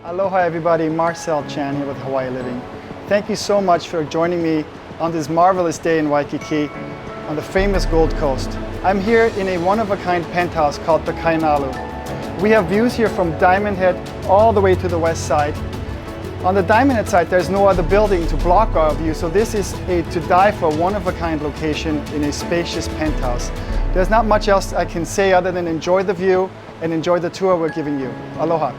Aloha everybody, Marcel Chan here with Hawaii Living. Thank you so much for joining me on this marvelous day in Waikiki on the famous Gold Coast. I'm here in a one-of-a-kind penthouse called the Kainalu. We have views here from Diamond Head all the way to the west side. On the Diamond Head side there's no other building to block our view, so this is a to die for one-of-a-kind location in a spacious penthouse. There's not much else I can say other than enjoy the view and enjoy the tour we're giving you. Aloha.